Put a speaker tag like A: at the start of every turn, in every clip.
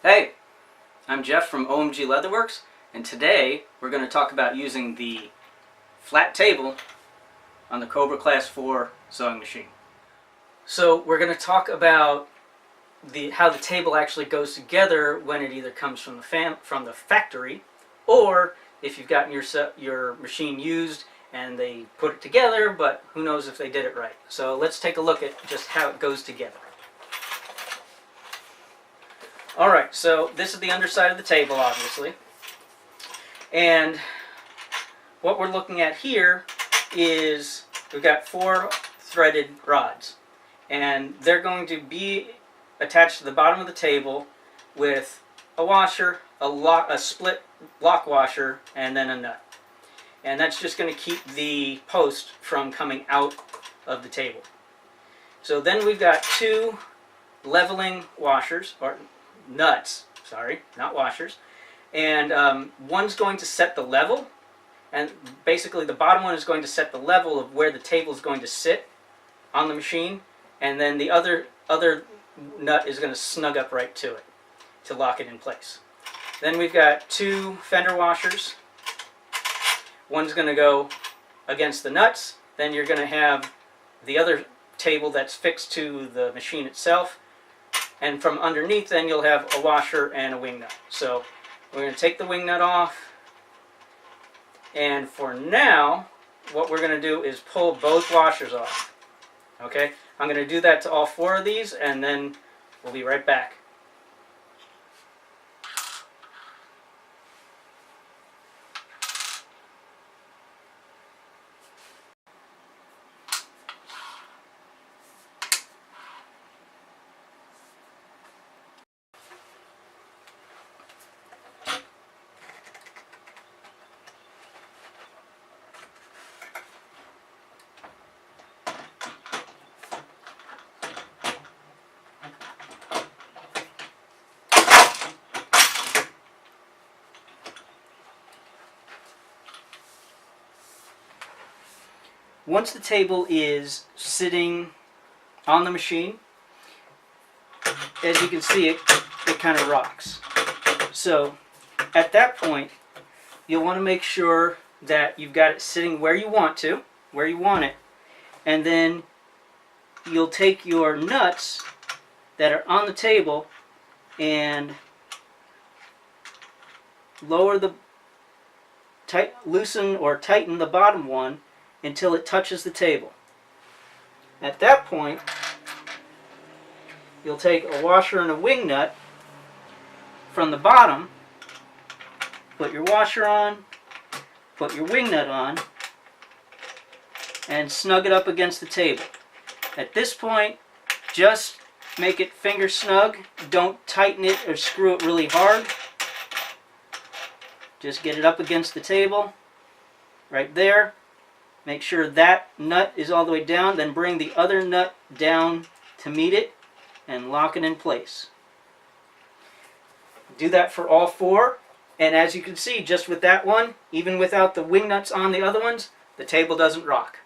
A: Hey, I'm Jeff from OMG Leatherworks, and today we're going to talk about using the flat table on the Cobra Class 4 sewing machine. So we're going to talk about how the table actually goes together when it either comes from the factory, or if you've gotten your machine used and they put it together, but who knows if they did it right. So let's take a look at just how it goes together. Alright, so this is the underside of the table, obviously. And what we're looking at here is we've got 4 threaded rods. And they're going to be attached to the bottom of the table with a washer, a split lock washer, and then a nut. And that's just going to keep the post from coming out of the table. So then we've got 2 leveling washers, or nuts, sorry, not washers, and one's going to set the level, and basically the bottom one is going to set the level of where the table is going to sit on the machine, and then the other nut is going to snug up right to it to lock it in place. Then we've got 2 fender washers. One's going to go against the nuts, then you're going to have the other table that's fixed to the machine itself, and from underneath then you'll have a washer and a wing nut. So we're going to take the wing nut off, and for now what we're going to do is pull both washers off. Okay, I'm going to do that to all 4 of these, and then we'll be right back. Once the table is sitting on the machine, as you can see, it kind of rocks. So at that point, you'll want to make sure that you've got it sitting where you want it, and then you'll take your nuts that are on the table and loosen or tighten the bottom one until it touches the table. At that point, you'll take a washer and a wing nut from the bottom, put your washer on, put your wing nut on, and snug it up against the table. At this point, just make it finger snug. Don't tighten it or screw it really hard. Just get it up against the table, right there. Make sure that nut is all the way down, then bring the other nut down to meet it and lock it in place. Do that for all 4, and as you can see, just with that one, even without the wing nuts on the other ones, the table doesn't rock.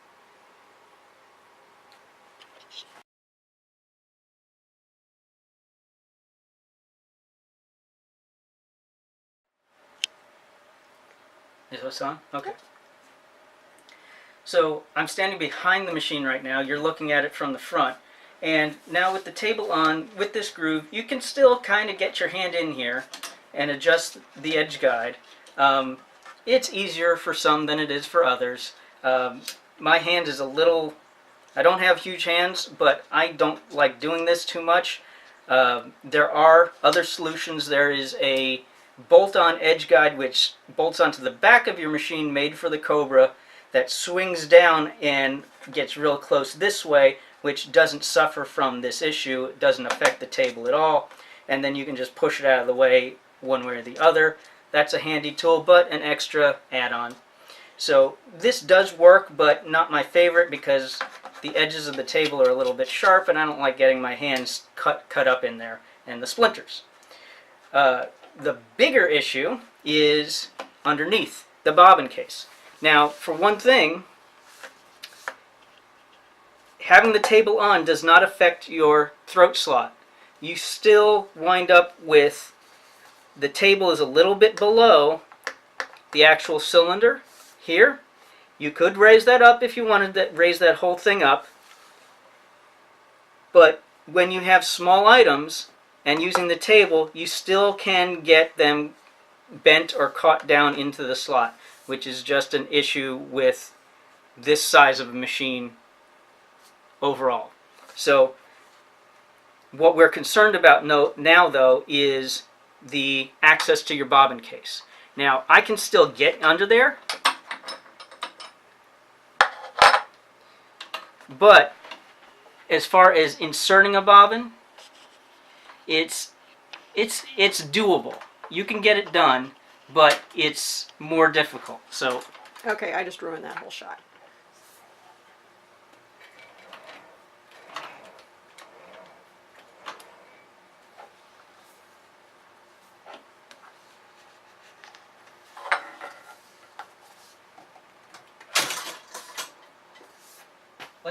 A: Is this on? Okay. So I'm standing behind the machine right now. You're looking at it from the front. And now with the table on, with this groove, you can still kind of get your hand in here and adjust the edge guide. It's easier for some than it is for others. My hand is I don't have huge hands, but I don't like doing this too much. There are other solutions. There is a bolt-on edge guide which bolts onto the back of your machine, made for the Cobra, that swings down and gets real close this way, which doesn't suffer from this issue. It doesn't affect the table at all, and then you can just push it out of the way one way or the other. That's a handy tool, but an extra add-on. So this does work, but not my favorite because the edges of the table are a little bit sharp, and I don't like getting my hands cut up in there, and the splinters. The bigger issue is underneath the bobbin case. Now, for one thing, having the table on does not affect your throat slot. You still wind up with the table is a little bit below the actual cylinder here. You could raise that up if you wanted to raise that whole thing up. But when you have small items and using the table, you still can get them bent or caught down into the slot, which is just an issue with this size of a machine overall. So what we're concerned about now though is the access to your bobbin case. Now I can still get under there, but as far as inserting a bobbin, it's doable. You can get it done, but it's more difficult. So
B: Okay, I just ruined that whole shot.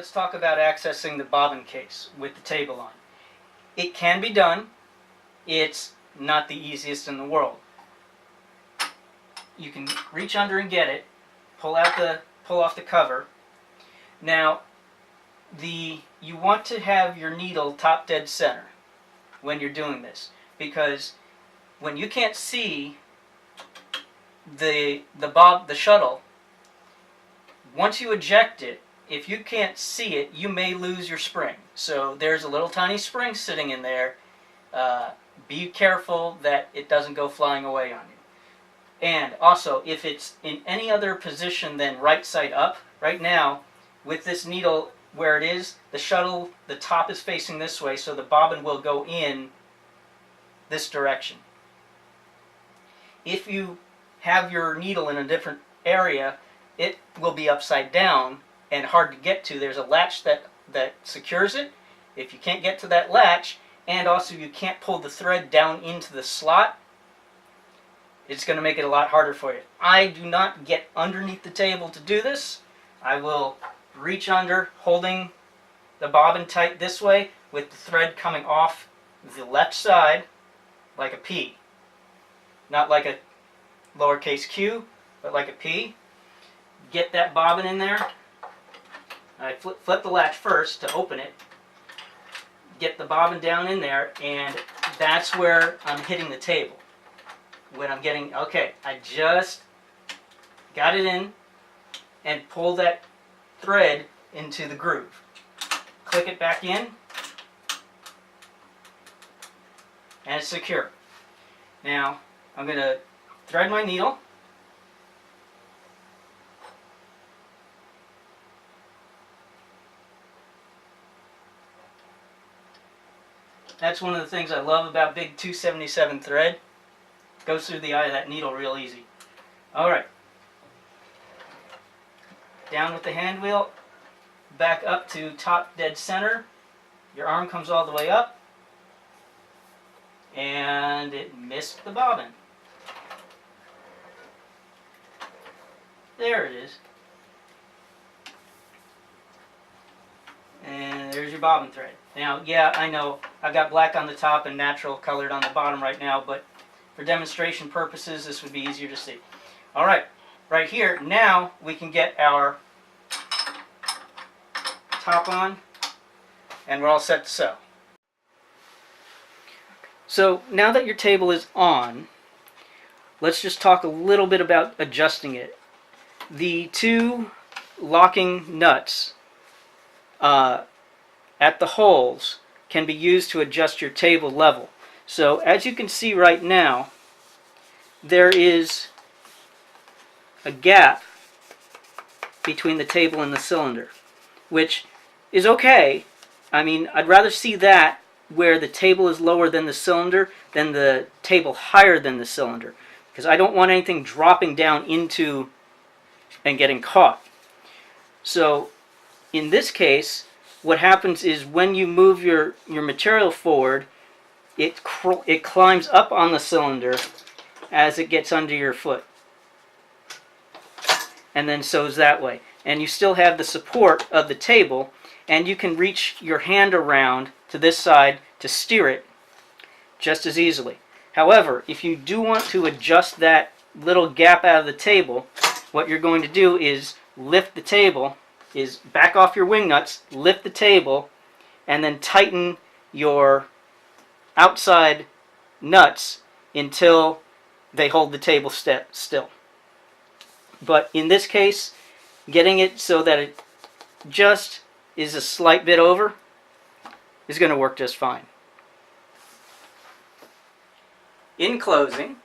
A: let's talk about accessing the bobbin case with the table on. It can be done. It's not the easiest in the world. You can reach under and get it, pull off the cover. Now, you want to have your needle top dead center when you're doing this, because when you can't see the shuttle, once you eject it, if you can't see it, you may lose your spring. So there's a little tiny spring sitting in there. Be careful that it doesn't go flying away on you. And also, if it's in any other position than right side up, right now, with this needle where it is, the shuttle, the top is facing this way, so the bobbin will go in this direction. If you have your needle in a different area, it will be upside down and hard to get to. There's a latch that secures it. If you can't get to that latch, and also you can't pull the thread down into the slot, it's going to make it a lot harder for you. I do not get underneath the table to do this. I will reach under, holding the bobbin tight this way, with the thread coming off the left side like a P. Not like a lowercase q, but like a P. Get that bobbin in there. I flip the latch first to open it. Get the bobbin down in there, and that's where I'm hitting the table. When I'm getting, okay, I just got it in and pull that thread into the groove. Click it back in, and it's secure. Now, I'm going to thread my needle. That's one of the things I love about big 277 thread. Goes through the eye of that needle real easy. Alright. Down with the hand wheel. Back up to top dead center. Your arm comes all the way up. And it missed the bobbin. There it is. And there's your bobbin thread. Now, yeah, I know I've got black on the top and natural colored on the bottom right now, but for demonstration purposes, this would be easier to see. All right, right here, now we can get our top on, and we're all set to sew. So now that your table is on, let's just talk a little bit about adjusting it. The two locking nuts at the holes can be used to adjust your table level. So as you can see right now, there is a gap between the table and the cylinder, which is okay. I mean, I'd rather see that where the table is lower than the cylinder than the table higher than the cylinder, because I don't want anything dropping down into and getting caught. So in this case, what happens is when you move your material forward, it climbs up on the cylinder as it gets under your foot, and then sews that way. And you still have the support of the table, and you can reach your hand around to this side to steer it just as easily. However, if you do want to adjust that little gap out of the table, what you're going to do is lift the table, is back off your wing nuts, lift the table, and then tighten your outside nuts until they hold the table still. But in this case, getting it so that it just is a slight bit over is going to work just fine. In closing,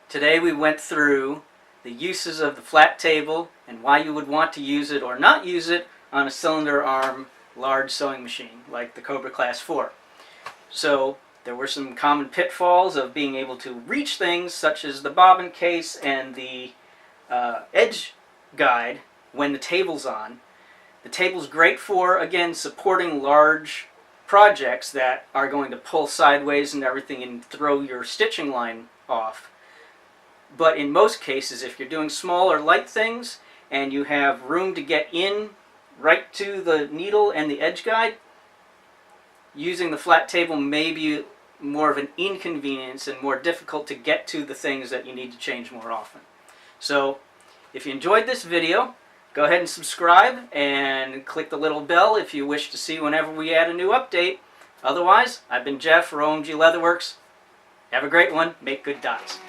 A: today we went through the uses of the flat table and why you would want to use it or not use it on a cylinder arm large sewing machine like the Cobra Class 4. So there were some common pitfalls of being able to reach things such as the bobbin case and the edge guide when the table's on. The table's great for, again, supporting large projects that are going to pull sideways and everything and throw your stitching line off. But in most cases, if you're doing small or light things and you have room to get in right to the needle and the edge guide, using the flat table may be more of an inconvenience and more difficult to get to the things that you need to change more often. So if you enjoyed this video, go ahead and subscribe and click the little bell if you wish to see whenever we add a new update. Otherwise, I've been Jeff for OMG Leatherworks. Have a great one. Make good dots.